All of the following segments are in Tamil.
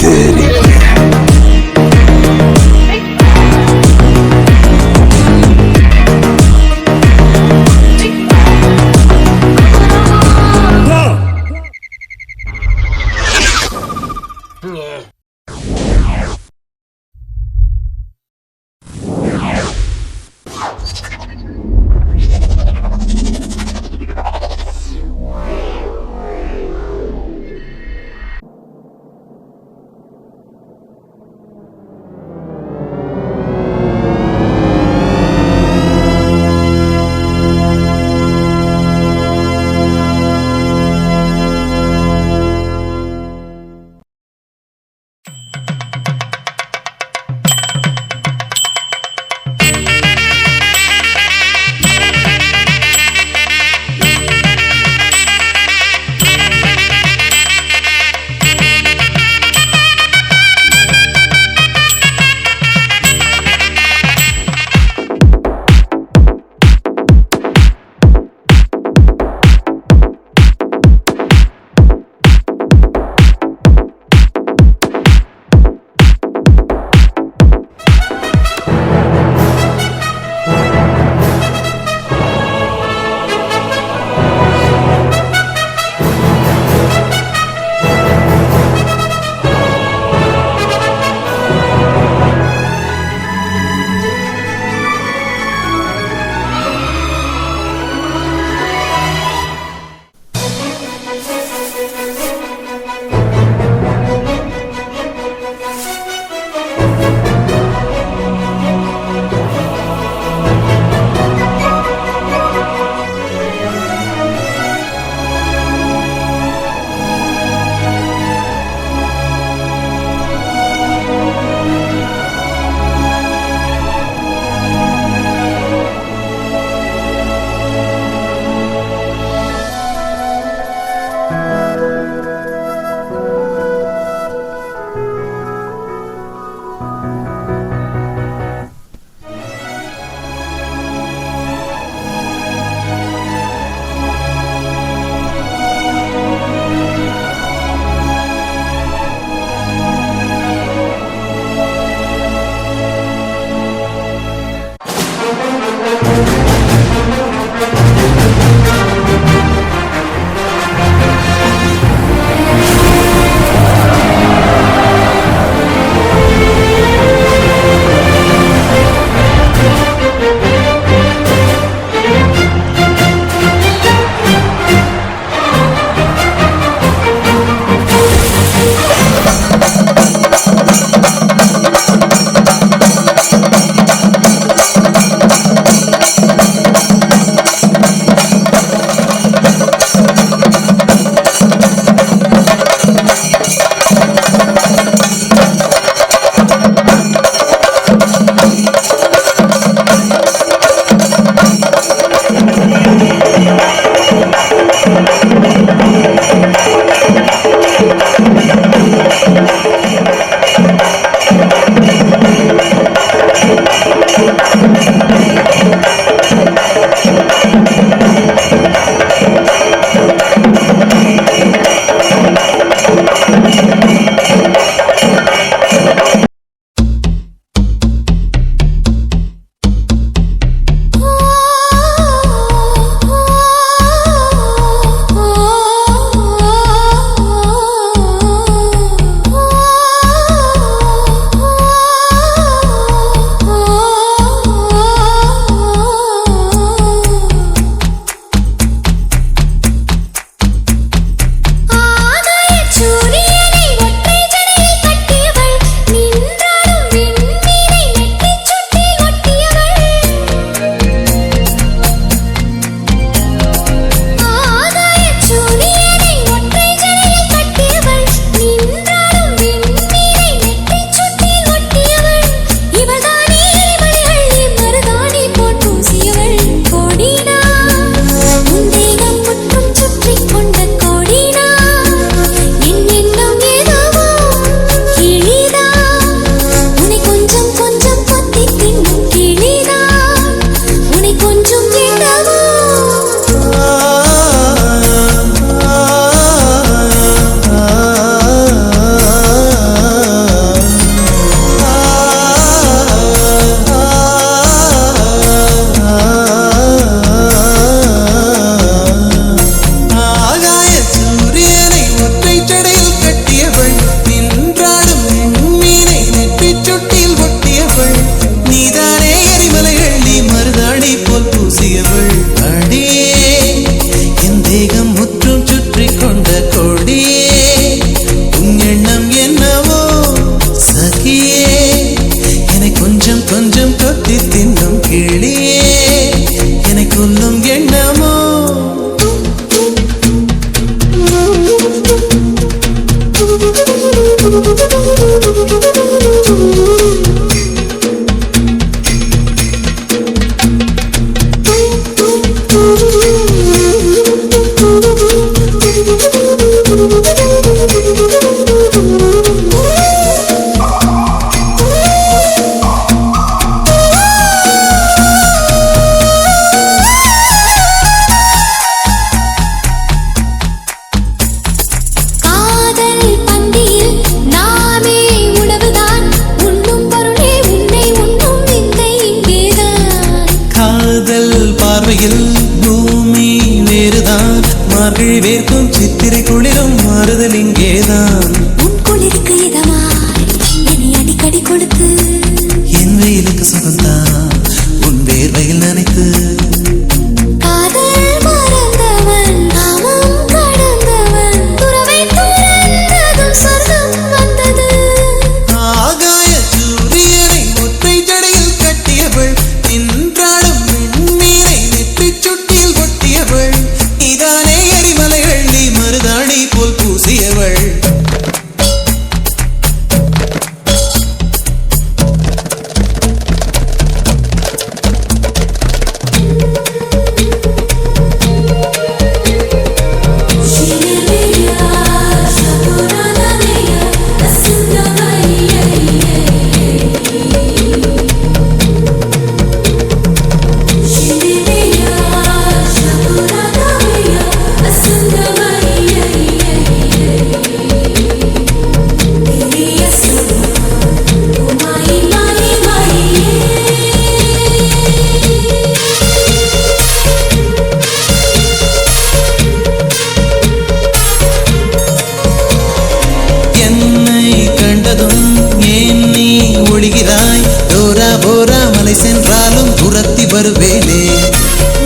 தெரியும். வேர்க்கும் சித்திரை குளிரும் மாறுதல் இங்கேதான். உன் குளிருக்கு இதமாய் என்னை அடிக்கடி கொடுத்து என் வெயிலுக்கு சுகந்தான் உன் வேர்வையில் நினைத்து காதல் மறந்தவன் நாமம் கடந்தவன் துறவை துறந்ததும் சொர்க்கம் வந்தது. ஆகாய சூரியனை ஒற்றை ஜடையில் கட்டியவள் நின்றாடும் வெண்ணீரை நெற்றி சுட்டியில் கொட்டியவள் இதானே எரிமலைகள் நீ மருதாணி போல் பூசியவள். சென்றாலும் துரத்தி வருவேனே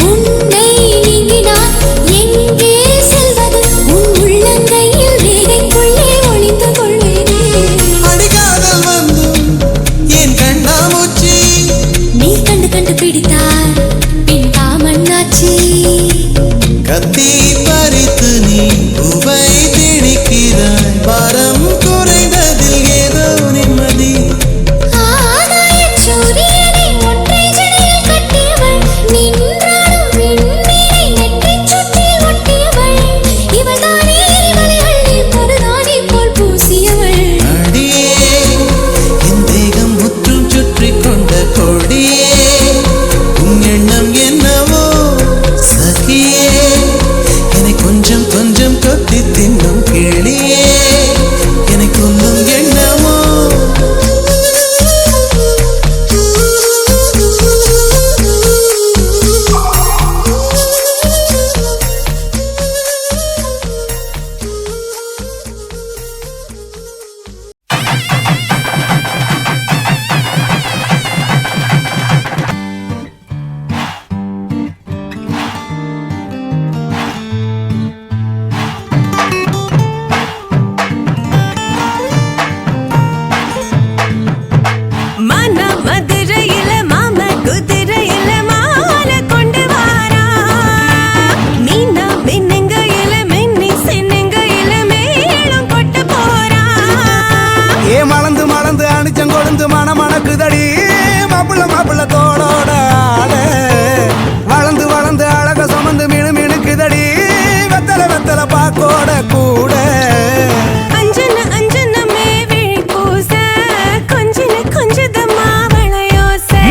உன்னை நீங்கினான் எங்கே செல்வது உன் உள்ளங்கையில் வேகைக்குள்ளே ஒளிந்து கொள்வேனே. அடிகாதல் வந்தும் என் கண்ணாமூச்சி நீ கண்டு கண்டு பிடித்தார் பின் காமண்ணாச்சி கத்தி பறித்து நீ பூவை திணிக்கிறாய் பாரம் குறைந்ததில் ஏதோ நிம்மதி.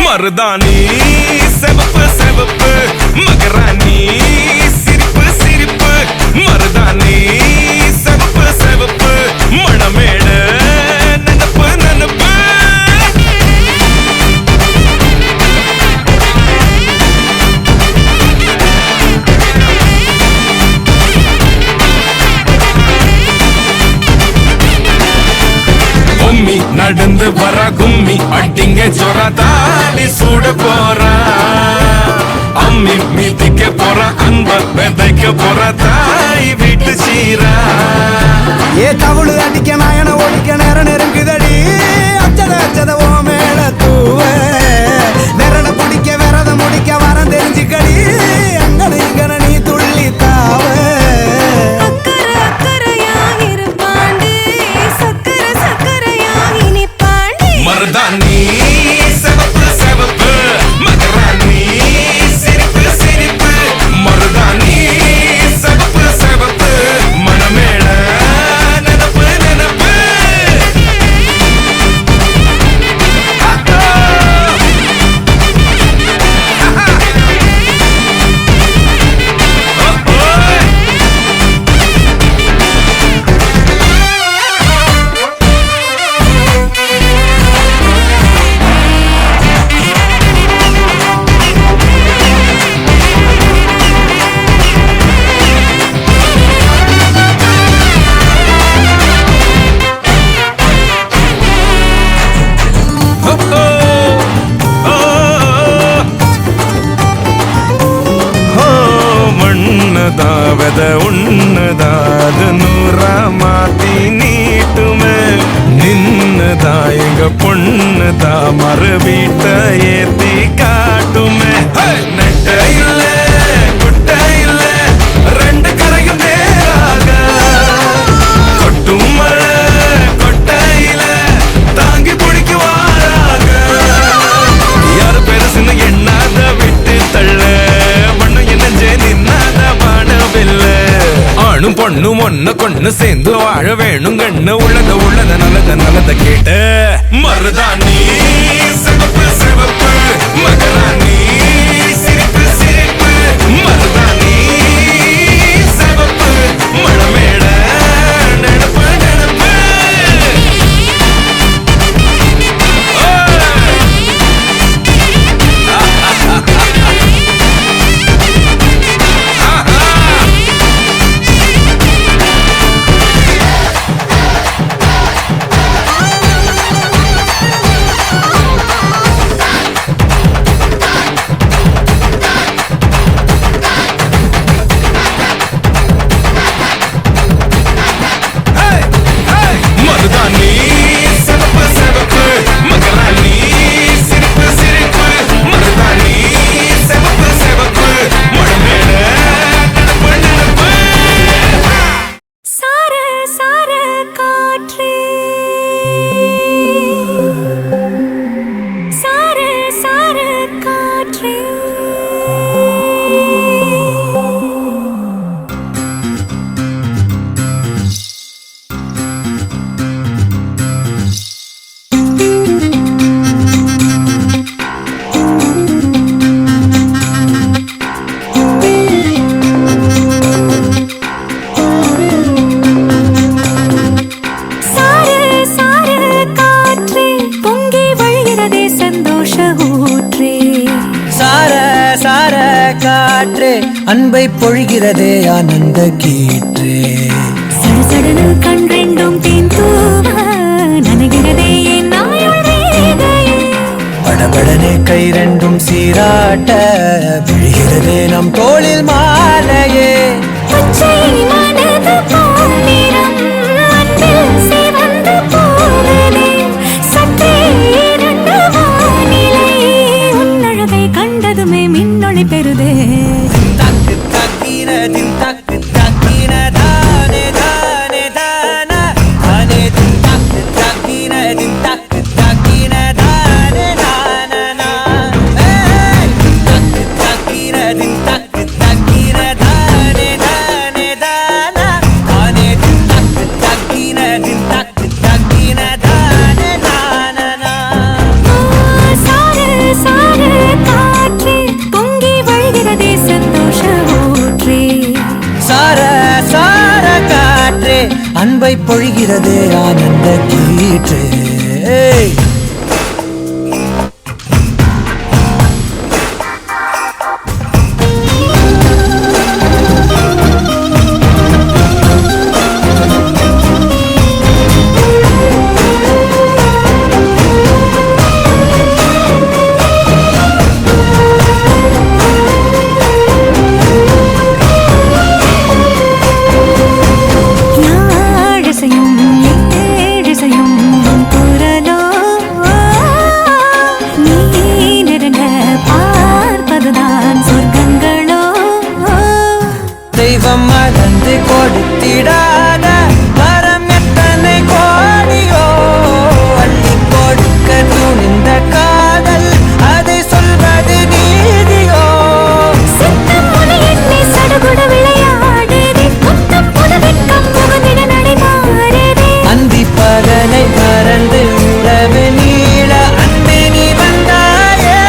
மருதாணி செவப்பு செவப்பு மகராணி சிரிப்பு சிரிப்பு மருதாணி செவப்பு செவப்பு மணமேட நனப்பு நனப்பு கும்மி நடந்து வர கும்மி அட்டிங்க ஜொர தாலி சூட போறா அம்மி மீதிக்க போற அன்ப விதைக்க போற தாய் வீட்டு சீரா ஏ தவுளு அடிக்க நாயன ஓடிக்க நேரம் நெருங்குதடி அச்சத அச்சத ஓ மேல தூவ விரட பிடிக்க விரத முடிக்க வரம் தெரிஞ்சுக்கடி அங்கன இங்கன நீ துள்ளி தாவ அக்கறை அக்கறையா இருப்பாண்டு சக்கரை பொண்ணு தான் மறு வீட்டை ஏத்தி காட்டுமே. நெட்ட இல்ல குட்ட இல்ல ரெண்டு கரையும் நேராக கொட்டும் மழை கொட்டையில தாங்கி பிடிக்குவாராக. யாரு பெருசுன்னு எண்ணாத விட்டு தள்ள மண்ணு என்னஞ்சே நின்னாத வானவில்ல. ஆணும் பொண்ணும் ஒண்ணு கொண்டு சேர்ந்து வாழ வேணும் கண்ணு உள்ளத உள்ளத நல்லத நல்லத கேட்ட மருதாணி சிவப்பு சிவப்பு மகராணி சிரிப்பு சிரிப்பு மருதாணி சிவப்பு மழமேட நடப்பு நடப்பு. மருதாணி சிவப்பு சிவப்பு மகராணி சிரிப்பு சிரிப்பு மருதாணி சிவப்பு சிவப்பு மழமேட நடப்பு நடப்பு. சார சார காற்றே சார சார காற்றே சார சார காற்றே பொங்கி வழிகிறதே சந்தோஷ ஊற்றே. சார சார காற்றே அன்பை பொழிகிறதே ஆனந்த கீற்றே. சடசடனு கண் ரெண்டும் தேன் தூவ நனைகிறதே என் நாயுள் ரேகையே. படபடனே கை ரெண்டும் சீராட்ட விழுகிறதே நம் தோளில் மாலையே. பச்சை மனது பொன்னிறம் அன்பில் சிவந்து போகுதே. சற்றே இருண்ட வானிலை உன்னழகை கண்டதுமே மின்னொளி பெறுதே. தக்கு தக்கினதின் தக்கு தக்கின தானே தானே தான தானே தக்கு தக்கினதின் தக்கு தக்கின தானே தானனா. தக்கு தக்கினதின் தக்கு தக்கின தானே தானே தான தானே தக்கு தக்கினதின் தக்கு தக்கின தானே தானனா. சார சார காற்றே பொங்கி வழிகிறதே சந்தோஷ ஊற்றே. சார சார காற்றே அன்பை பொழிகிறதே ஆனந்த கீற்றே. யாழிசையும் ஏழிசையும் உன் குரலோ நீ நெருங்க பார்ப்பதுதான் சொர்க்கங்களோ. தெய்வம் மறந்து கொடுத்திடாத வரம் எத்தனை கோடியோ. அள்ளி கொடுக்க துணிந்த காதல் அதை சொல்வது நீதியோ. சித்தம் முனை எண்ணி சடுகுடு விளையாடுதே. முத்தம் புதுவெட்கம் முகந்திட நடைமாறுதே. அந்தி பகலை மறந்து உறவு நீள அன்பே நீ வந்தாயே.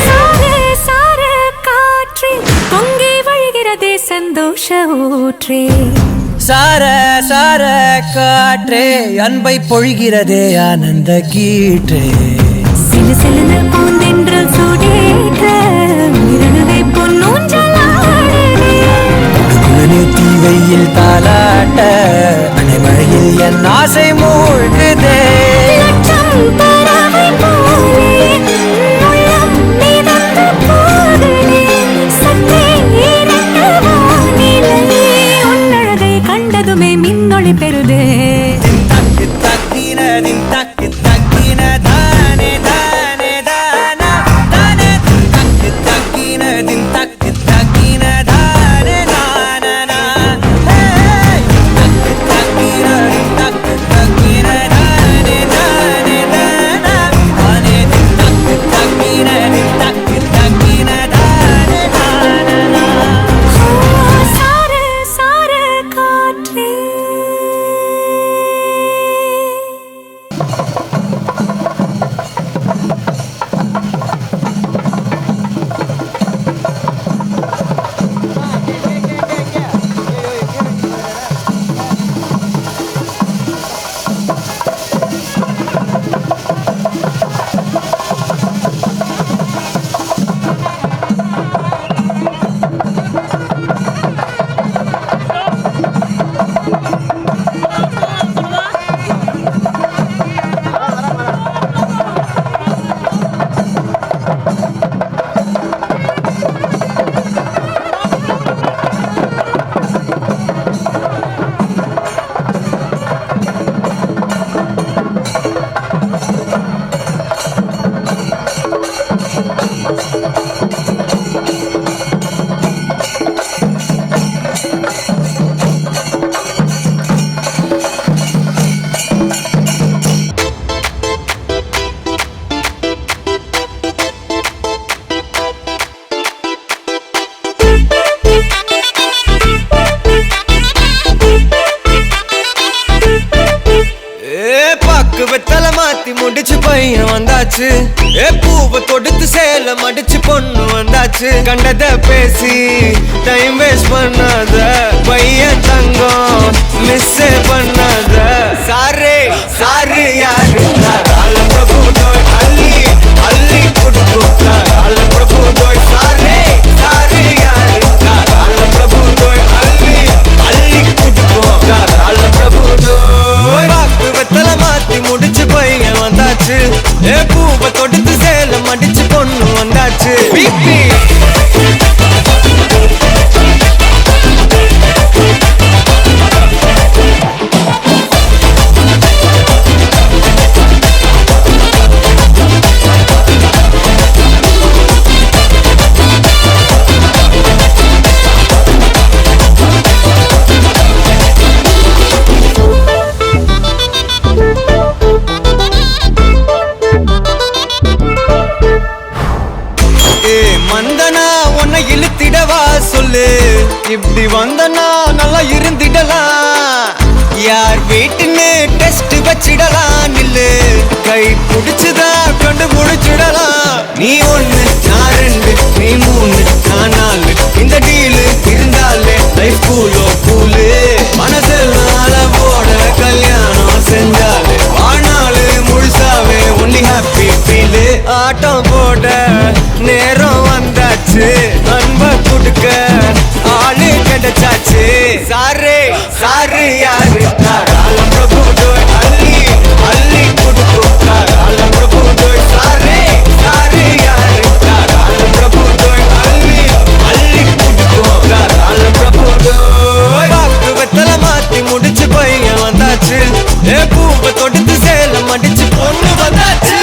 சார சார காற்றே பொங்கி வழிகிறதே சந்தோஷ ஊற்றே. சார சார காற்றே அன்பை பொழிகிறதே ஆனந்த கீற்றே. சிலு சிலுன்னு பூந்தென்றல் சூடேற்ற உயிரணுவை பொன்னூஞ்சலாடுதே. குளனே தீவையில் தாலாட்ட அனைமழையில் என் ஆசை மூழ்குதே. லட்சம் பறவை போலே உள்ளம் மிதந்து போகுதே. சற்றே இருண்ட வானிலை உன்னழகை கண்டதுமே மின்னொளி பெறுதே. தக்கு தக்கினதின் தக்கு பாக்கு வெத்தலை மாத்தி முடிச்சு பையன் வந்தாச்சு ஏ பூவை தொடுத்து சேல மடிச்சு பொண்ணு வந்தாச்சு கண்டத பேசி டைம் வேஸ்ட் பண்ணாத பையன் தங்கம் மிஸ் பண்ணாத சாரே சாரு யாரு தாராள பிரபு தோய் அள்ளி அள்ளி குடுக்கும் தாராள பிரபு தோய் சாரே சாரு யாரு தாராள பிரபு தோய் அள்ளி அள்ளி குடுக்கும் தாராள பிரபு தோய் பாக்கு வெத்தலை மாத்தி முடிச்சு பையன் வந்தாச்சு ஏ பூவை தொடுத்து சேல மடிச்சு பொண்ணு வந்தாச்சு பிபி மந்தனா உன்னை இழுத்திடவா சொல்லு இப்படி வந்தனா நல்லா இருந்திடலாம் யார் வீட்டுன்னு டெஸ்ட் வச்சிடலாம் நில்லு கை பிடிச்சுதா கொண்டு முடிச்சிடலாம் நீ ஒண்ணு நான் ரெண்டு நீ மூணு நான் நாலு இந்த டீலு இருந்தாலே லைஃப் கூலோ கூலு மனசெல்லாம் போட கல்யாணம் செஞ்சாலே ஆனாலு முழுசாவே ஒன்லி ஹாப்பி ஃபீலு ஆட்டம் போட நேரம் வந்தாச்சு அன்ப கொடுக்க ஆளு கிடைச்சாச்சு சாரே சாரு யாரு தாராள பிரபு தோய் அள்ளி அள்ளி கொடுக்கும் தாராள பிரபு தோய் சாரே சாரு யாரு தாராள பிரபு தோய் அள்ளி அள்ளி கொடுக்கும் தாராள பிரபு தோய் பாக்கு வெத்தலை மாத்தி முடிச்சு பையன் வந்தாச்சு ஏ பூவை தொடுத்து சேல மடிச்சு பொண்ணு வந்தாச்சு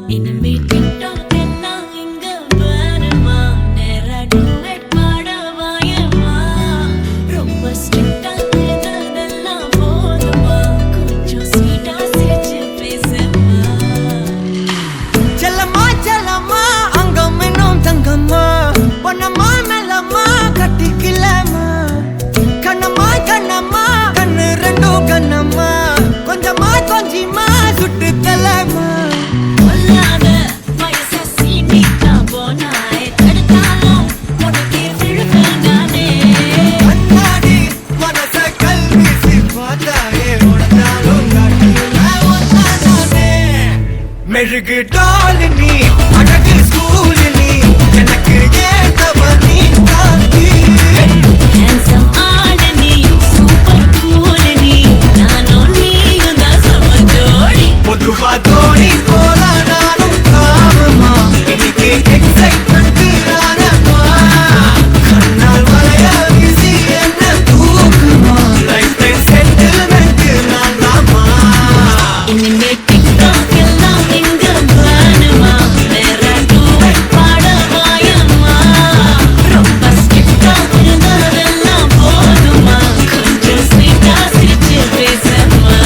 இனிமே டிக்டாக் எல்லாம் இங்க வேணுமா? நேரா duet பாட வாயேம்மா. ரொம்ப ஸ்ட்ரிக்டா இருந்ததெல்லாம் போதுமா? கொஞ்சம் ஸ்வீட்டா சிரிச்சு பேசம்மா. செல்லம்மா செல்லம்மா அங்கம் இன்னும் தங்கம்மா பொன்னம்மா மெல்லம்மா கட்டிக்கலம்மா கண்ணம்மா கண்ணம்மா கண்ணு ரெண்டும் கண்ணம்மா கொஞ்சமா கொஞ்சிமா சுட்டு தலம்மா கொல்லாத வயசை சீண்டிட்டா போனாய். தடுத்தாலும் உனக்கே விழுவேன் நானே. கண்ணாடி மனச கல்வீசி பார்த்தாயே உடஞ்சாலும் காட்டுவே மெழுகு டால் நீ அழகு ஸ்கூல் நீ எனக்கு ஏத்தவ நீ காந்தி Handsome ஆளு நீ, super cool நீ. நானும் நீயும் தான் சம ஜோடி. பொதுவா தோணி போல நானும் காமமா இன்னைக்கு எக்ஸைட்மெண்ட் ஆனமா கண்ணால் வளைய வீசி என்ன தூக்குமா லைஃப் டைம் செட்டில்மெண்ட் நான் தாமா இனிமே டிக்டாக் எல்லாம் இங்க வேணுமா? நேரா duet பாட வாயேம்மா. ரொம்ப ஸ்ட்ரிக்டா இருந்ததெல்லாம் போதுமா? கொஞ்சம் ஸ்வீட்டா சிரிச்சு பேசம்மா.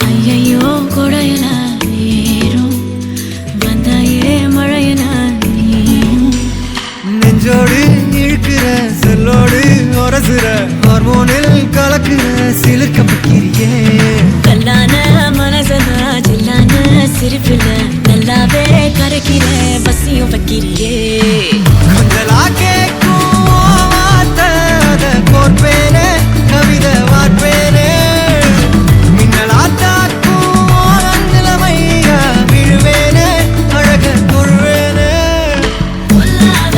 ஐயையோ கொடையன ஏறும் வந்தாயே மழையன நீயும். நெஞ்சோடு இழுக்கிற செல்லோடு உரசுற ஹார்மோனில் கலக்குற சிலுக்க பக்கிரியே கல்லான மனசனா ஜில்லான சிரிப்புல நல்லாவே கரைக்கிற பசியும் வைக்கிறியே. கொஞ்சலா கேட்கும் வார்த்தை அதை கோர்ப்பேனே கவிதை வார்ப்பேனே மின்னலா தாக்கும் நிலைமையா விழுவேனே அழக தொழுவேனே கொல்லாத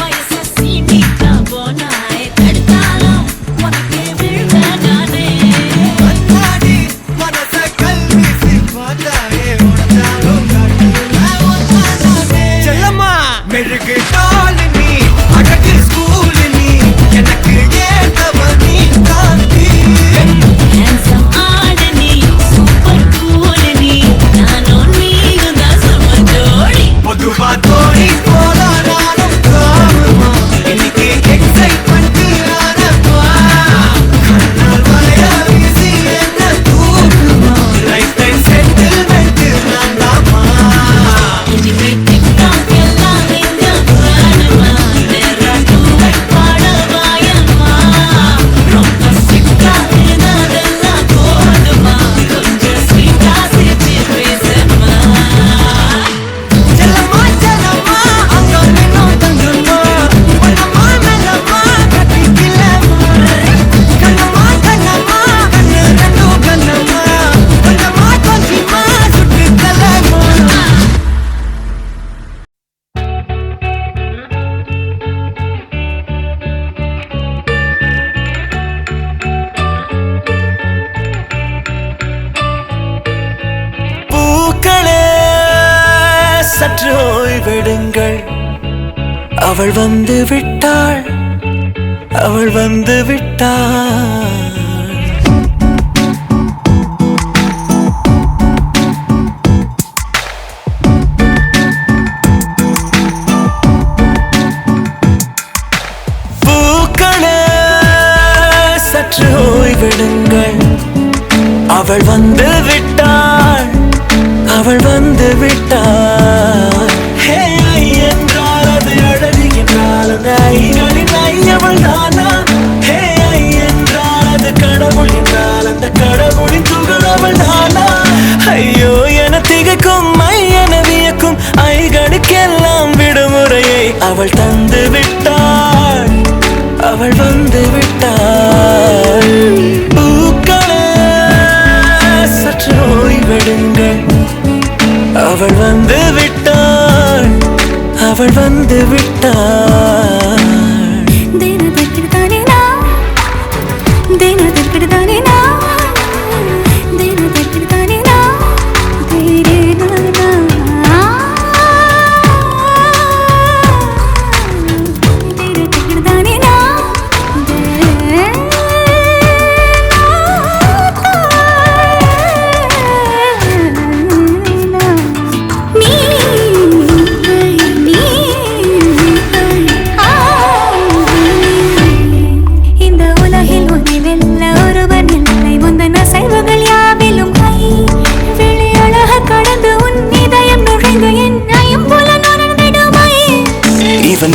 வயசை சீண்டிட்டா போனாய். தடுத்தாலும் உனக்கே விழுவேன் நானே. கண்ணாடி மனச கல்வீசி பார்த்தாயே உடஞ்சாலும் காட்டுவே செல்லம்மா மெழுகு டால் நீ அழகு ஸ்கூல் நீ எனக்கு ஏத்தவ நீ காந்தி Handsome ஆளு நீ, super cool நீ. நானும் நீயும் தான் சம ஜோடி. பொதுவா தோணி போல நானும் காமமா இன்னைக்கு எக்ஸைட்மெண்ட் ஆனமா கண்ணால் வளைய வீசி என்ன தூக்குமா லைஃப் டைம் செட்டில்மெண்ட் நான் தாமா இனிமே டிக்டாக் எல்லாம் இங்க வேணுமா? நேரா duet பாட வாயேம்மா. ரொம்ப ஸ்ட்ரிக்டா இருந்ததெல்லாம் போதுமா? கொஞ்சம் ஸ்வீட்டா சிரிச்சு பேசம்மா. செல்லம்மா செல்லம்மா அங்கம் இன்னும் தங்கம்மா பொன்னம்மா மெல்லம்மா கட்டிக்கலம்மா கண்ணம்மா கண்ணம்மா கண்ணு ரெண்டும் கண்ணம்மா கொஞ்சமா கொஞ்சிமா சுட்டு தலம்மா பூக்களே சற்று ஓய்வெடுங்கள் அவள் வந்து விட்டாள் அவள் வந்து விட்டாள் பூக்களே சற்று ஓய்வெடுங்கள் அவள் வந்து விட்டாள் அவள் வந்து விட்டாள் ஹே ஐ என்றால் அது அழகு என்றால் அந்த ஐகளின் ஐ அவள் தானா ஹே ஐ என்றால் அது கடவுள் என்றால் அந்த கடவுளின் துகள் அவள் தானா ஐயோ என திகைக்கும் ஐ என வியக்கும் ஐகளுக்கெல்லாம் விடுமுறையை அவள் தந்து விட்டாள் அவள் வந்து விட்டாள் பூக்களே சற்று ஓய்வெடுங்கள் அவள் வந்து விட்டாள், அவள் வந்து விட்டாள்.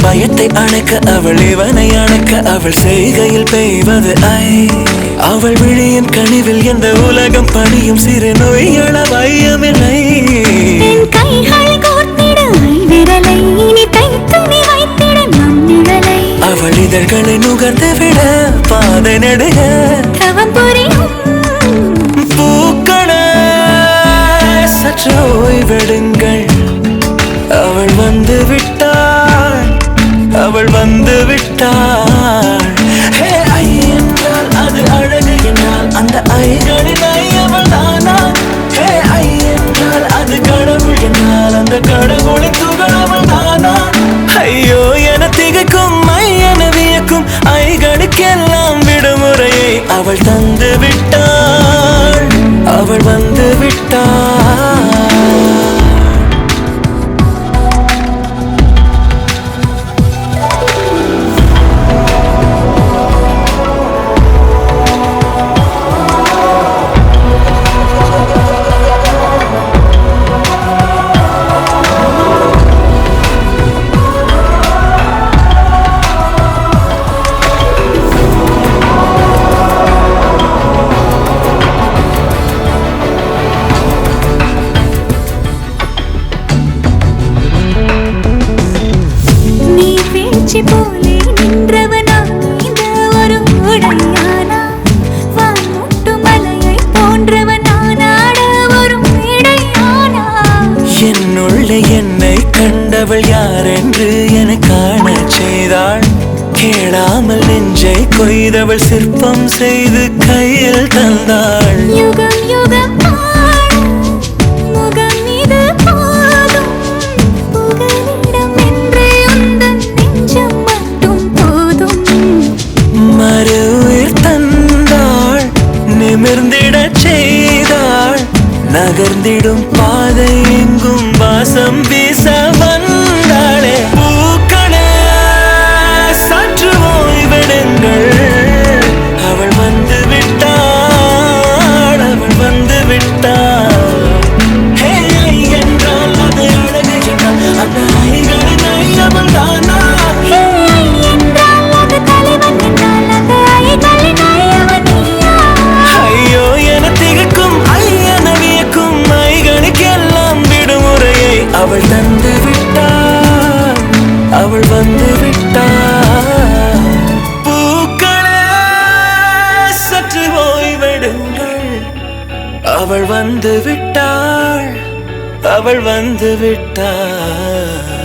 பயத்தை அணைக்க அவள் இவனை அணைக்க அவள் செய்கையில் பெய்வது ஐ. அவள் விழியின் கனிவில் எந்த உலகம் பணியும் சிறு நோய்கள வையமில்லை. அவள் இதழ்களை நுகர்ந்து விட பாதை நடுக பூக்கள சற்று ஓய்வெடுங்கள். அவள் வந்து விட்டாள், அவள் வந்து விட்டாள். ஹே ஐ என்றால் அது அழகு என்றால் அந்த ஐகளின் ஐ அவள் தானா? ஹே ஐ என்றால் அது கடவுள் என்றால் அந்த கடவுளின் துகள் அவள் தானா? ஐயோ என திகைக்கும் ஐ என வியக்கும் ஐகளுக்கெல்லாம் விடுமுறையை அவள் தந்து விட்டாள், அவள் வந்து விட்டாள். என்னை கண்டவள் யாரென்று என காண செய்தாள். கேளாமல் நெஞ்சை கொய்தவள் சிற்பம் செய்து கையில் தந்தாள். யுகம் யுகம் முகம் இது போதும் புகலிடம் என்று உந்தன் நெஞ்சம் மட்டும் போதும். மறு உயிர் தந்தாள், நிமிர்ந்திடச் செய்தாள். நகர்ந்திடும் பாதை எங்கும் வாசம் வீச வந்தாளே. பூக்களே சற்று ஓய்வெடுங்கள். அவள் வந்து விட்டாள், அவள் வந்து விட்டாள். ஹே ஐ என்றால் அது அழகு என்றால் அந்த ஐகளின் ஐ அவள் தானா? ஹே ஐ என்றால் அது தலைவன் என்றால் அந்த ஐகளின் ஐ அவன் நீயா? ஐயோ என திகைக்கும் ஐ என வியக்கும் ஐகளுக்கெல்லாம் விடுமுறையை அவள் தந்து விட்டாள், அவள் வந்து விட்டாள். பூக்களே சற்று ஓய்வெடுங்கள். அவள் வந்து விட்டாள், அவள் வந்து விட்டாள்.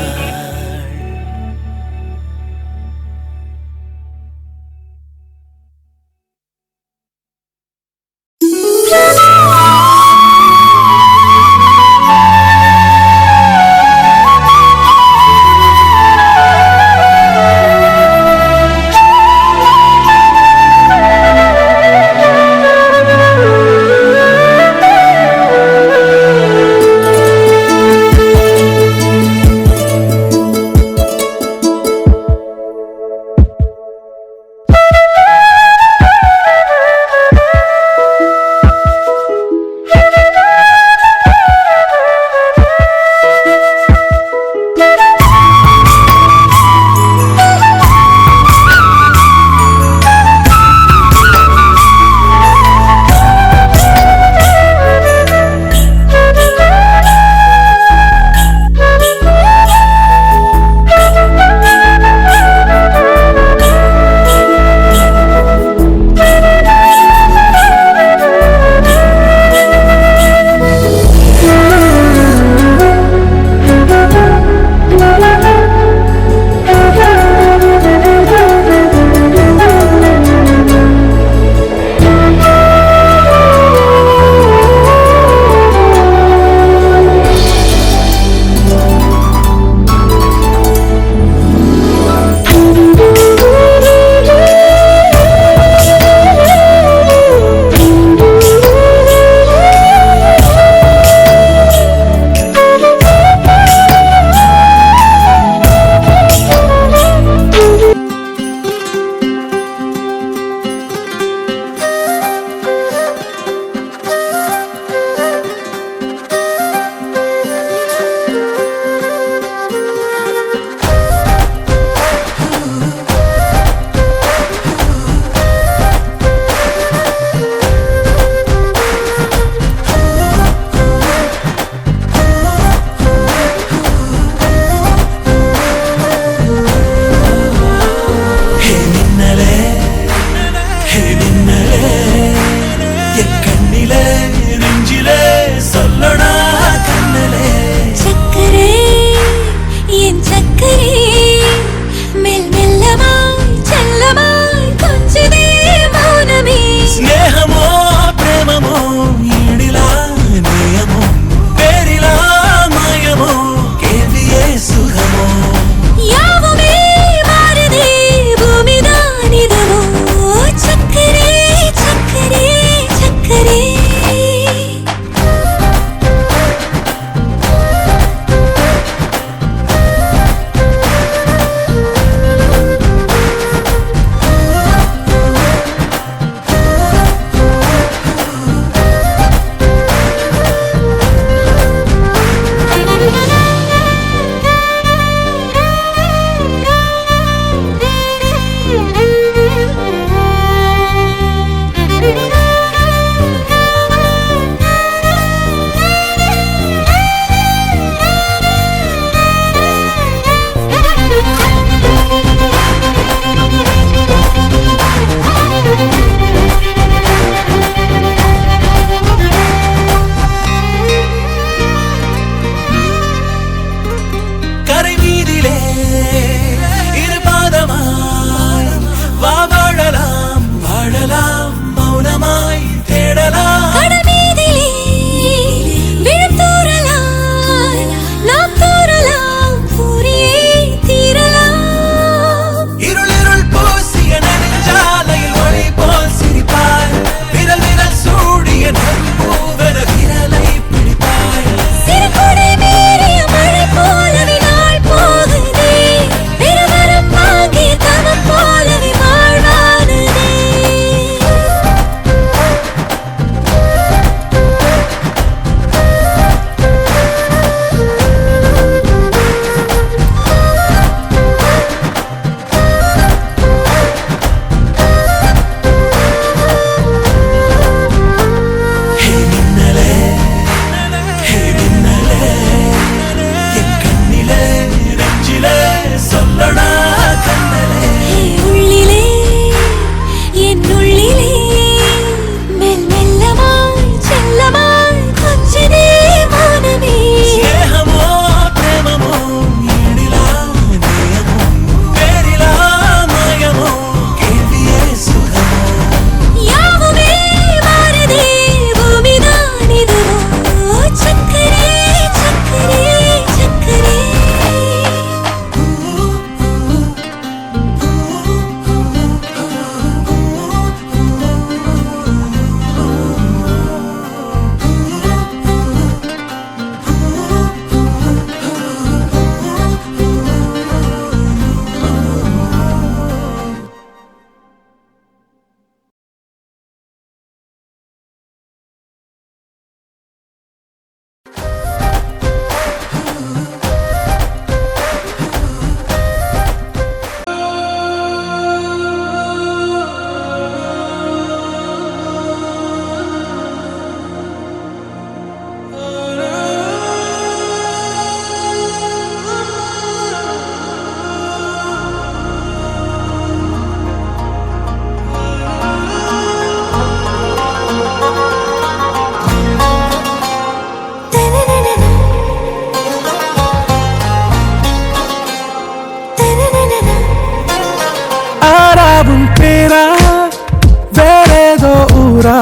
ஊரா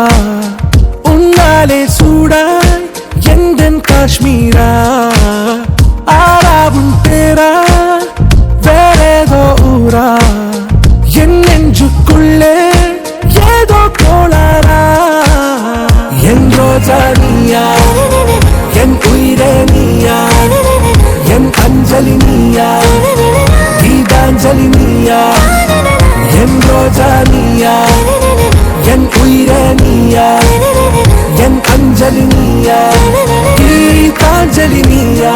உன்னாலே சூடாய் எந்தன் காஷ்மீரா ஆறாவும் பேரா வேறேதோ ஊரா என் நெஞ்சுக்குள்ளே ஏதோ கோளாரா என் ரோஜா நீயா என் உயிரே நீயா என் அஞ்சலி நீயா கீதாஞ்சலி நீயா என் ரோஜா நீயா என் உயிரே நீயா என் அஞ்சலி நீயா கீதாஞ்சலி நீயா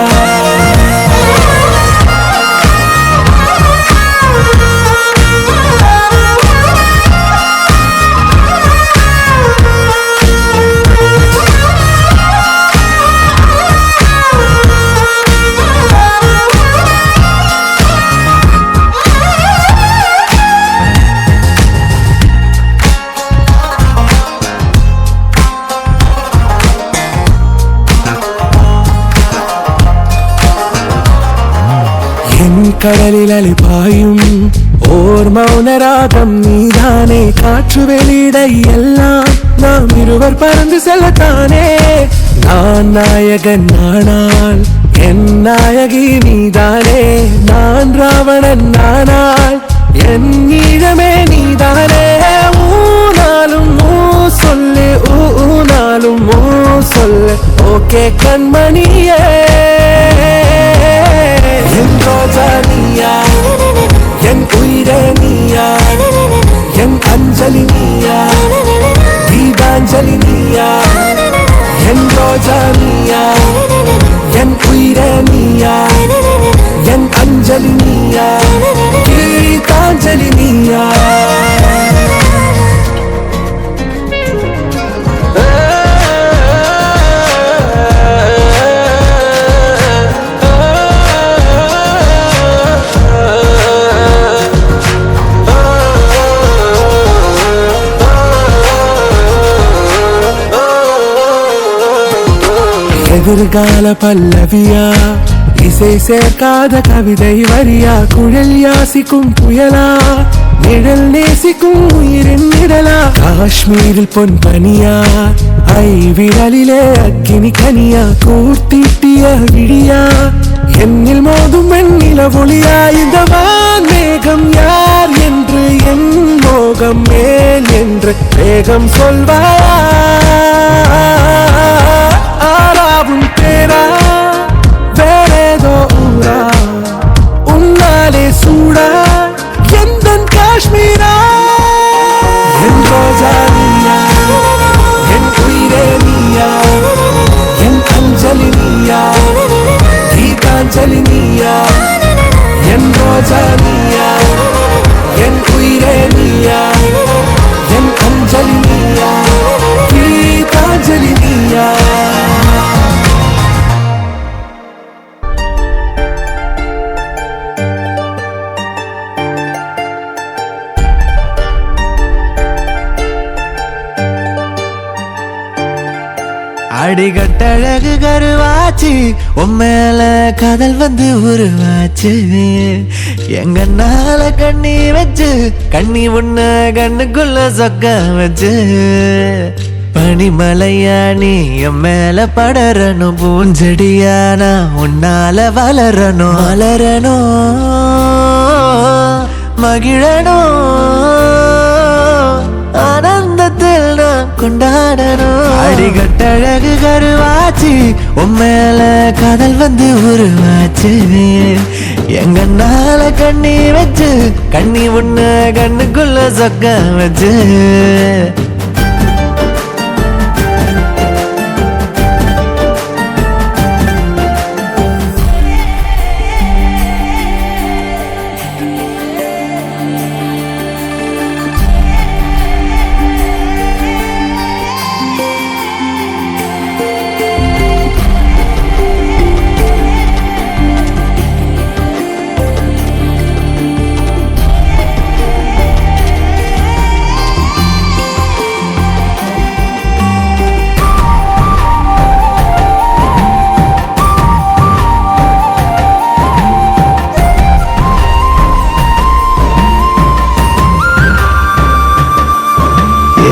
கடலில் அலிபாயும் ஓர் மௌனராகம் நீதானே காற்று வெளியிட எல்லாம் நாம் இருவர் பறந்து செல்லத்தானே நான் நாயகன் நானால் என் நாயகி நீதானே நான் ராவணன் நானால் என் ஈழமே நீதானே ஊனாலும் சொல்லு ஊனாலும் சொல்லு ஓகே கண்மணியே என் ரோஜா நீயா என் உயிரே நீயா என் அஞ்சலி நீயா கீதாஞ்சலி நீயா என் ரோஜா நீயா என் உயிரே நீயா என் அஞ்சலி நீயா கீதாஞ்சலி நீயா எதிர்கால பல்லவியா இசை சேர்க்காத கவிதை வரியா குழல் யாசிக்கும் புயலா நிழல் நேசிக்கும் உயிரின் நிழலா காஷ்மீரில் பொன் பனியா ஐ விரலிலே அக்கினி கனியா கூர்த்தீட்டிய விழியா என்னில் மோதும் வெண்ணில ஒளியா இந்த வான்மேகம் யார் என்று என் மோகம் மேல் என்று வேகம் சொல்வாயா ஆறாவும் பேரா வேறேதோ ஊரா உன்னாலே சூடா எந்தன் காஷ்மீரா என் ரோஜா நீயா என் உயிரே நீயா என் அஞ்சலி நீயா கீதாஞ்சலி நீயா என் ரோஜா நீயா என் உயிரே நீயா என் அஞ்சலி நீயா கீதாஞ்சலி நீயா அடிகட்டழகு கருவாச்சு உம்மேல காதல் வந்து உருவாச்சு எங்க நாள கண்ணி வச்சு கண்ணி உன்ன கண்ணுக்குள்ள சொக்க வச்சு பனிமலையா நீ என் மேல படரணும் பூஞ்செடியானா உன்னால வளரணும் மகிழணும் ஆனந்தத்தில் நான் கொண்டாடணும் அடிகட்டழகு கருவாச்சு உம்மேல காதல் வந்து உருவாச்சு எங்க நாள கண்ணி வச்சு கண்ணி உன்ன கண்ணுக்குள்ள சொக்க வச்சு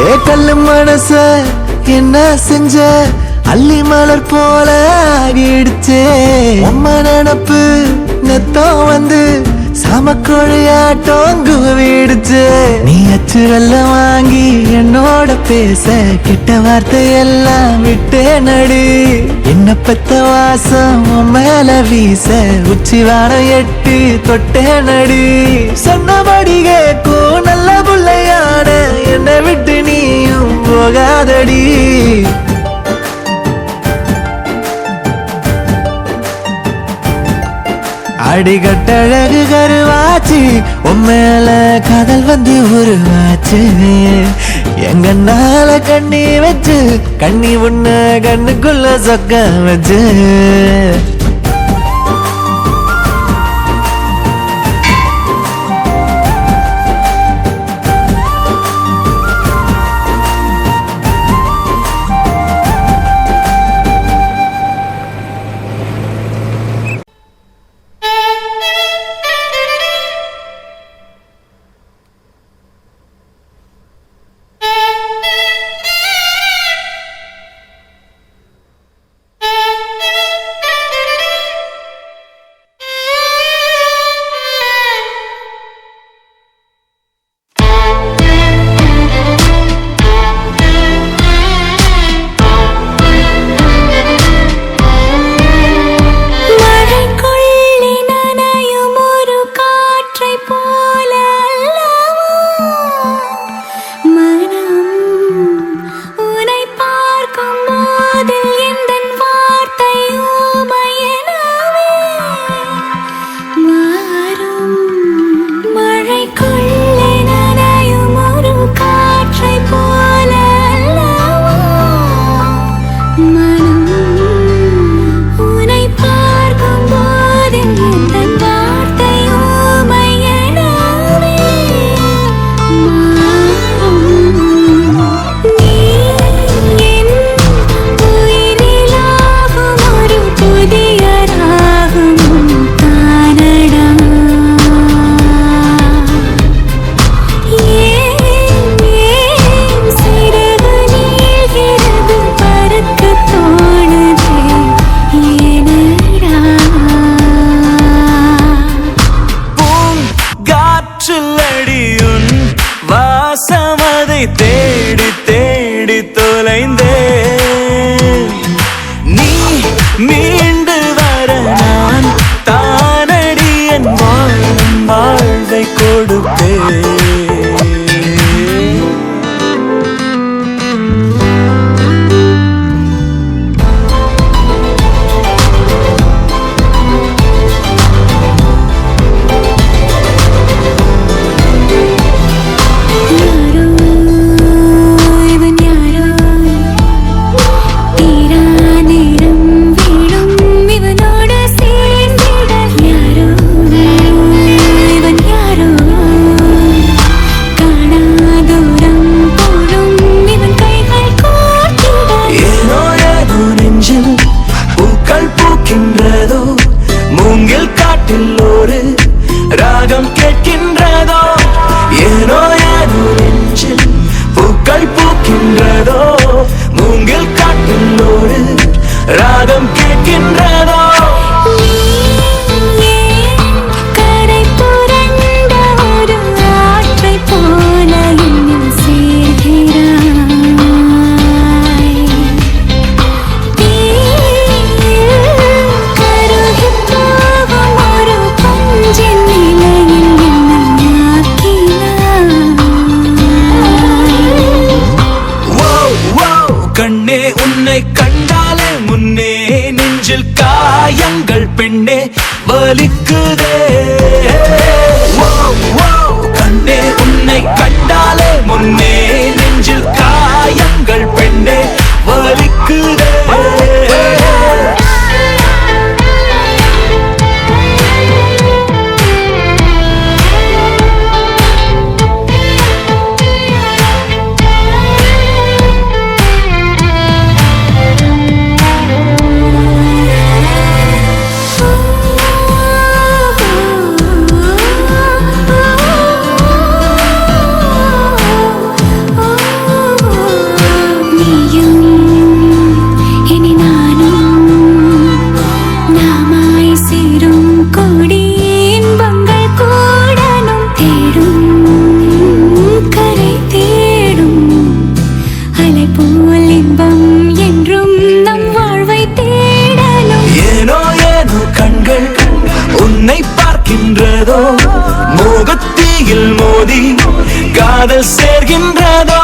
ஏ கல்லு மனச என்ன செஞ்ச அள்ளி மலர் போல ஆகிடுச்சே அம்மா நினப்பு நெத்தம் வந்து சாமக்கோழியாட்டம் குவிடுச்சு நீ அச்சு வெல்லம் வாங்கி என்னோட பேச கிட்ட வார்த்தை எல்லாம் விட்டே நடு என்ன பெத்த வாசம் உன் மேல வீச உச்சி வாரம் எட்டி தொட்டே நடு சொன்னபடி கேக்கும் நல்ல புள்ளையான என்னை விட்டு நீயும் போகாதடி அடிகட்டழகு கருவாச்சு உண்மையில காதல் வந்து உருவாச்சு எங்கன்னால கண்ணி வச்சு கண்ணி உன்ன கண்ணுக்குள்ள சொக்க வச்சு தேடி தேடி தொலைந்தே நீ மீண்டு வர நான் தானடி என் வாழ்வை கொடுத்தேன் ராகம் கேட்கின்றதோ ஏனோ ஏதோ நெஞ்சில் பூக்கள் பூக்கின்றதோ மூங்கில் காட்டில் ஒரு ராகம் கேட்கின்றதோ கண்ணே உன்னை கண்டாலே முன்னே நெஞ்சில் காயங்கள் பெண்ணே வலிக்குதே கண்ணே உன்னை கண்டாலே முன்னே நெஞ்சில் காயங்கள் பெண்ணே வலிக்குதே உன்னை பார்க்கின்றதோ மோகத்தீயில் மோதி காதல் சேர்கின்றதோ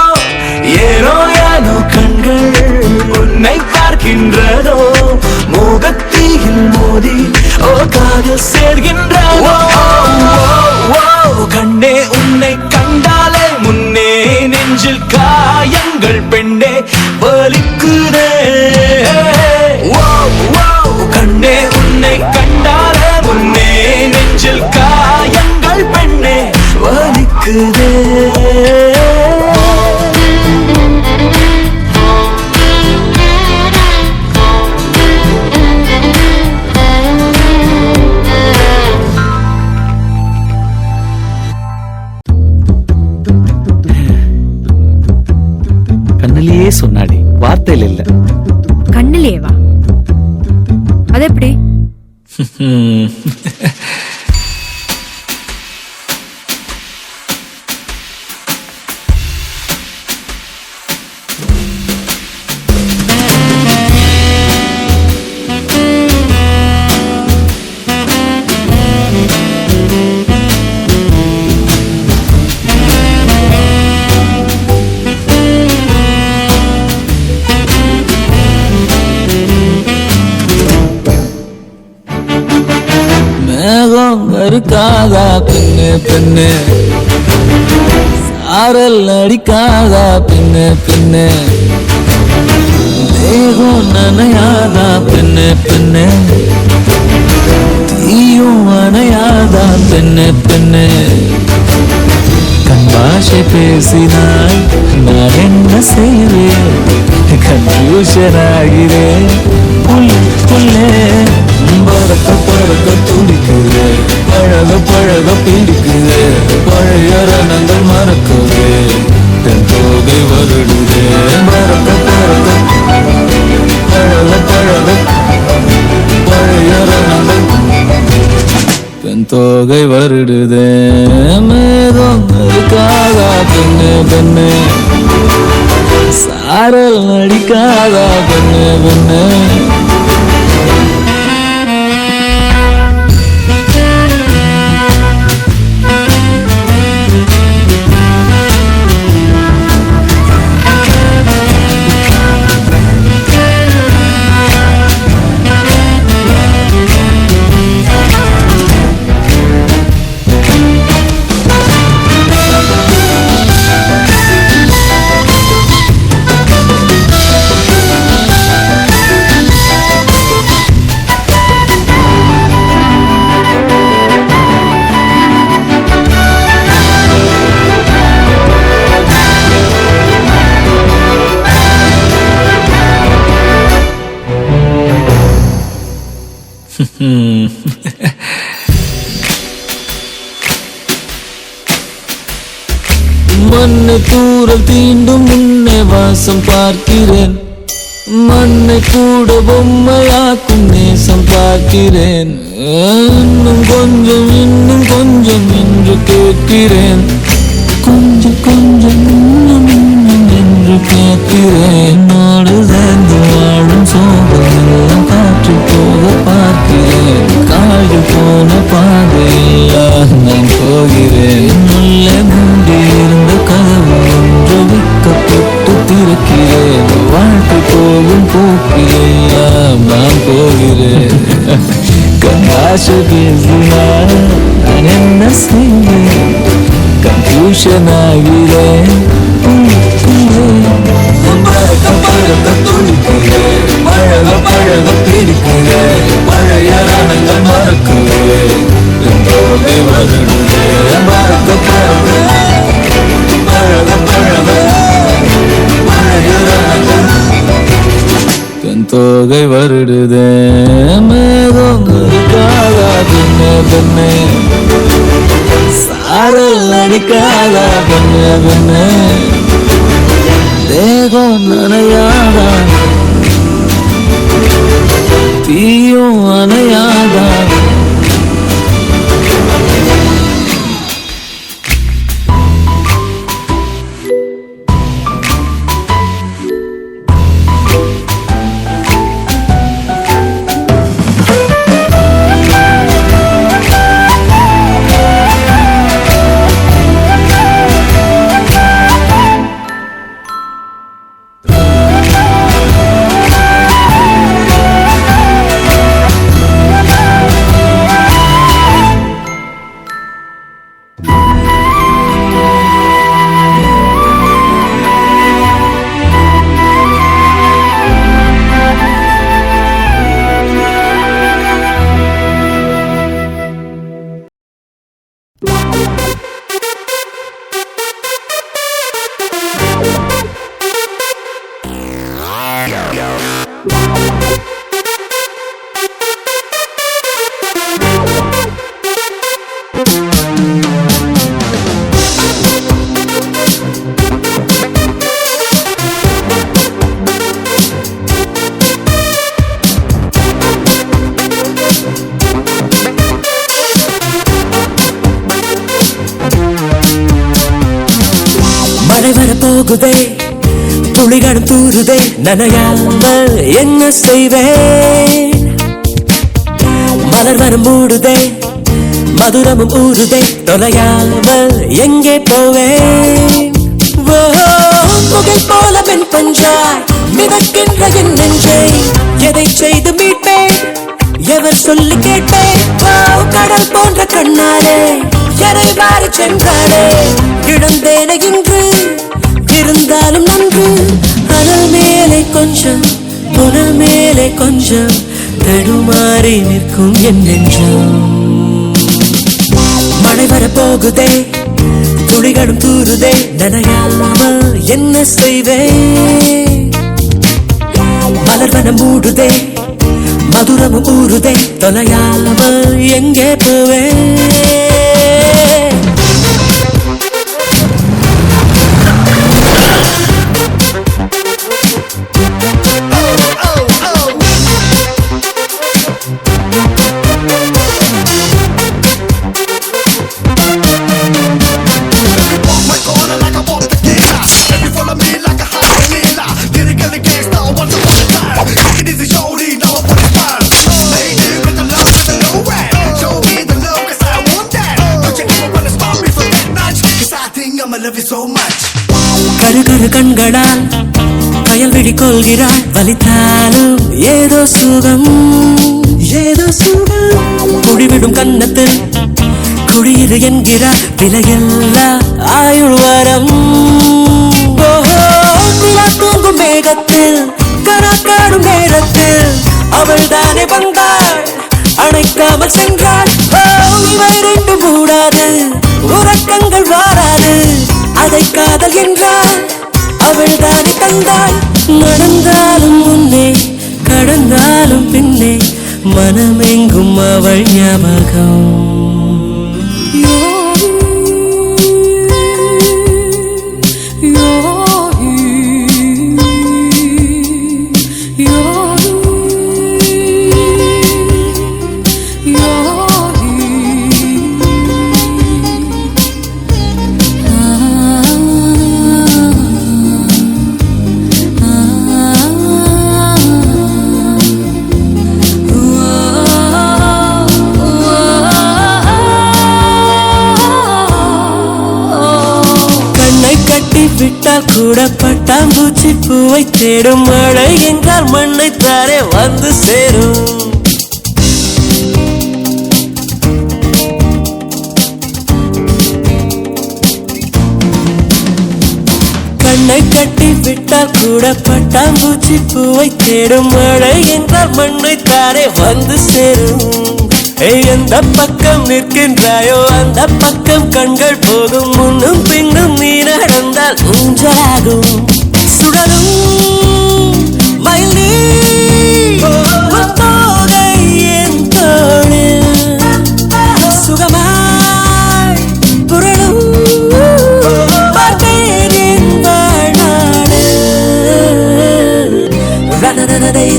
ஏனோ ஏனோ கண்கள் உன்னை பார்க்கின்றதோ மோகத்தீயில் மோதி ஓ காதல் சேர்கின்றதோ கண்ணே உன்னை கண்டாலே முன்னே நெஞ்சில் காயங்கள் பெண்ணே வலிக்குதே கண்ணே உன்னை கண்டாலே முன்னே நெஞ்சில் காயங்கள் பெண்ணே வலிக்குதே கண்ணிலேயே சொன்னாடி வார்த்தையில் இல்ல. கண்ணிலேவா? அது எப்படி? மேகம் இருக்காதா பெண்ணு பெண்ணு சாரல் அடிக்காதா பெண்ணு பெண்ணு தேகம் நனையாதா பெண்ணு பெண்ணு தீயும் அணையாதா பெண்ணு பெண்ணு கண் பாஷை பேசினாய் நான் என்ன செய்வேன் கன்ஃபியூஷன் ஆகிறேன் புள்ளே பறக்க பறக்க துடிக்குது பழக பழக பிடிக்குது பழைய ரணங்கள் மறக்குது தென் தோகை வருடுது பறக்க பறக்க பழக பழக பழைய ரணங்கள் பெண் தோகை வருடுது மேகம் இருக்காதா பெண்ணு பெண்ணு சாரல் அடிக்காதா பெண்ணு பெண்ணு மண்ணை தூரல் தீண்டும் முன்னே வாசம் பார்க்கிறேன் மண்ணை கூட பொம்மையாக்கும் நேசம் பார்க்கிறேன் இன்னும் கொஞ்சம் என்று கேட்கிறேன் கொஞ்சம் கொஞ்சம் இன்னும் என்று கேட்கிறேன் என்னோடு சேர்ந்து வாழும் சோகம் காற்று போக பார்க்கிறேன் காடு போன பாதையில் நான் போகிறேன் உள்ளே மூடி இருந்த கதவு ஒன்று விற்கப்பட்டு திறக்கிறேன் வாழ்க்கை போகும் போக்கிலெல்லாம் நான் போகிறேன் கண்ணாசை பேசினால் நான் என்ன செய்வேன் கன்ஃபியூஷன் ஆகிறேன் பறக்க பறக்க துடிக்கிறேன் பழக பழக பிடிக்கிறேன் பழைய ரணங்கள் மறக்கிறேன் தோகை வருடுதே பறக்க பறக்க பழக பழக பழைய ரணங்கள் பெண் தோகை வருடுதே மேகம் இருக்காதா பெண்ணே பெண்ணே சாரல் அடிக்காதா பெண்ணே பெண்ணே தேகம் நனையாதா தீயும் அணையாதா போகுதே துளிகளும் தூருதே நனையாமல் என்ன செய்வேன் மலர் வனம் மூடுதே மதுரமும் ஊறுதே தொலையாமல் எங்கே போவேன் புகை போல பெண் பஞ்சாய் மிதக்கின்ற என் நெஞ்சை எதை செய்து மீட்பேன் எவர் சொல்லி கேட்பேன் கடல் போன்ற கண்ணாலே எரை மாறி சென்றாரே இழந்தேன இன்று இருந்தாலும் நன்று அனல் மேலே கொஞ்சம் புனல் மேலே கொஞ்சம் தடுமாறி நிற்கும் என் நெஞ்சம் மழை வர போகுதே துளிகளும் தூருதே நனையாமல் என்ன செய்வேன் மலர் வனம் மூடுதே மதுரமும் ஊறுதே தொலையாமல் எங்கே போவேன் கரு கண்களால் கயல் விழி கொள்கிறாள் வலித்தாலும் ஏதோ சுகம் குடிவிடும் கன்னத்தில் குடியிரு என்கிறார் விலையெல்லா ஆயுள் வரம் தூங்கும் மேகத்தில் கராக்காடும் நேரத்தில் அவள் தானே வந்தாள் அணைக்காமல் சென்றாள் இவை ரெண்டு மூடாது உறக்கங்கள் வாராது அதை காதல் என்றால் அவள் தானே தந்தாள் நடந்தாலும் முன்னே கடந்தாலும் பின்னே மனமெங்கும் அவள் ஞாபகம் விட்டால் கூட பட்டாம்பூச்சி பூவை தேடும் மழை என்றால் மண்ணை தாரே வந்து சேரும் கண்ணை கட்டி விட்டால் கூட பட்டாம்பூச்சி பூவை தேடும் மழை என்றால் மண்ணை தாரே வந்து சேரும் எந்த பக்கம் நிற்கின்றாயோ அந்த பக்கம் கண்கள் போகும் முன்னும் பின்னும் நீ நடந்தால் ஊஞ்சலாகும் சுடலும் மயில் தோகை என் தோளில் சுகமாய் புரளும் பார்த்தேன் என் வாழ்நாடு ரததததை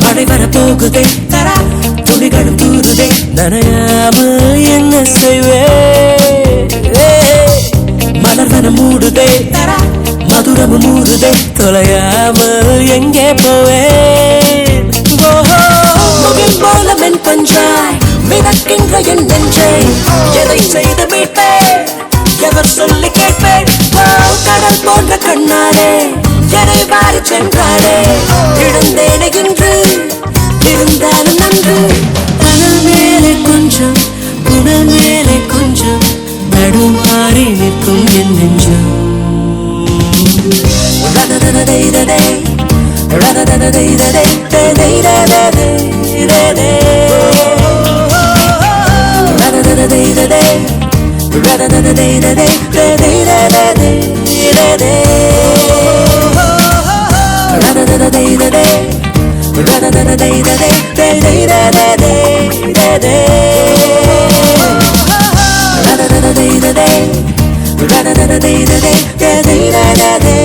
மழை வர போகுதே துளிகளும் தூருதே நனையாமல் என்ன செய்வே மலர் வனம் மூடுதே மதுரமும் ஊறுதே தொலையாமல் எங்கே போவேன் முகில் போல மென் பஞ்சாய் மிதக்கின்ற என் நெஞ்சை எதை செய்து மீட்பேன் எவர் சொல்லி கேட்பேன் கடல் போன்ற கண்ணாலே எனை மாறி சென்றாரே இழந்தேனே இன்று இருந்தாலும் நன்று அனல் மேலே கொஞ்சம் புனல் மேலே கொஞ்சம் நடுமாறி நிற்கும் என் நெஞ்சம் ரததததை Ra-da-da-da-day-da-day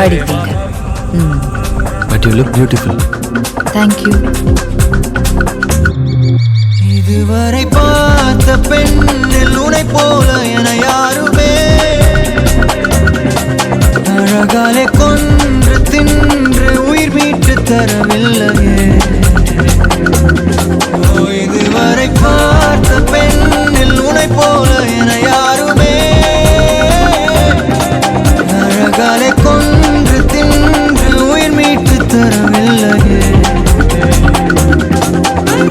படிப்பீங்க. But you look beautiful. Thank you. இதுவரை பார்த்த பெண்ணில் உனை போல என யாருமே அழகாலே கொன்று தின்று உயிர் மீட்டு தரவில்லையே. இதுவரை பார்த்த பெண்ணில் உனை போல என யாருமே அழகாலே கொன்று தின்று உயிர் மீட்டு தரவில்லையே.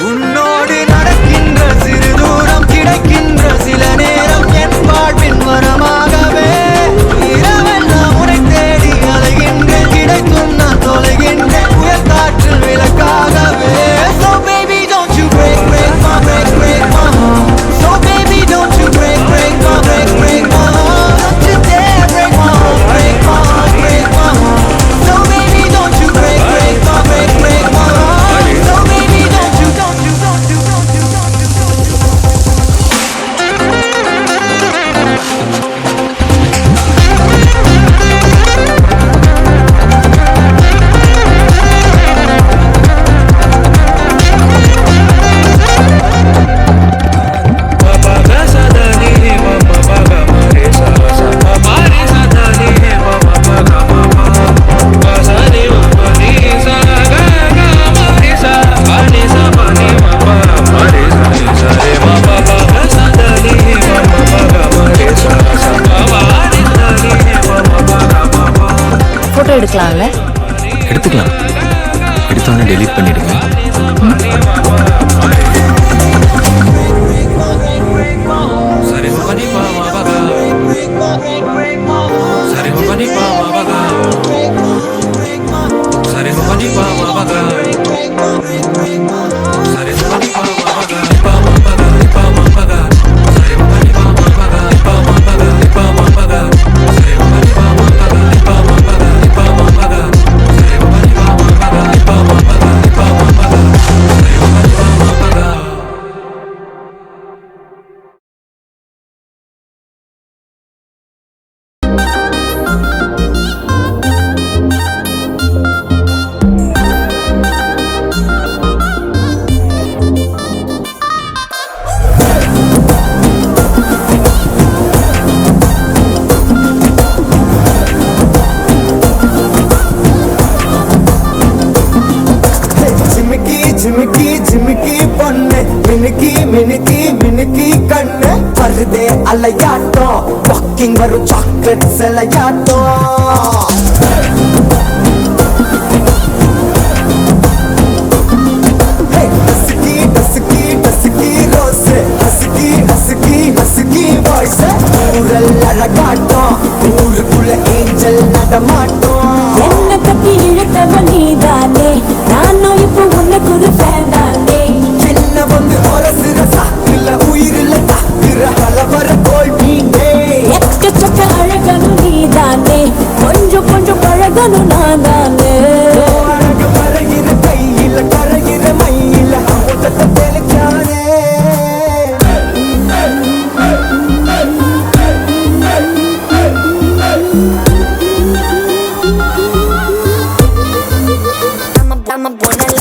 உன்னோடு நடக்கின்ற சிறு தூரம் கிடைக்கின்ற சில நேரம் என் வாழ்வின் வரமாகவே இரவெல்லாம் உன்னை தேடி அலைகின்ற கிடைக்கும் நான் தொலைகின்ற புயல் காற்றில் விளக்காகவே. So baby don't you break my heart. So baby don't you break my heart. Don't you dare break my heart. So baby don't you break my heart. So baby don't you. Photo எடுக்கலாம்ல? எடுத்துக்கலாம். எடுத்தோடனே டெலீட் பண்ணிடுங்க. மினுக்கி கண்ணு வருதே அலையாட்டம் வாக்கிங் வரும் சாக்லேட் சிலையாட்டம். அழகாட்டம் ஊருக்குள்ள ஏஞ்சல் நடமாட்டம். என்ன கட்டி இழுத்தவ நீதானே, நானும் இப்போ உனக்கு ஒரு ஃபேன் தானே. என்ன வந்து அரசுற சாக்குல உயிரில தாக்குற ஹலவர கோல் நீனே. எக்கச்சக்க அழகனும் நீதானே, கொஞ்சம் கொஞ்சம் பழகனும் நான் தானே. அழக பழகிற கையில கரைகிற மயில அமுதத்தை தெளிச்சானே. நம்ம பொண்ணல்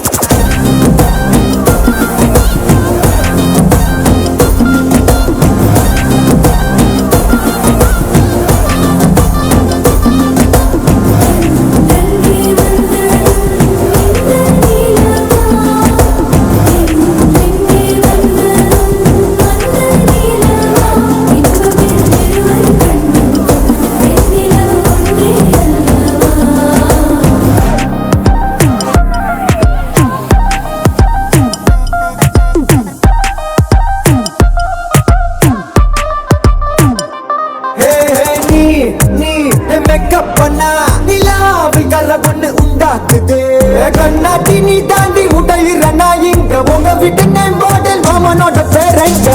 கண்ணாட்டி நீ தாண்டி உடையிற நான் இங்க உங்க வீட்டு நேம் போர்டில் மாமனோட பேரங்க.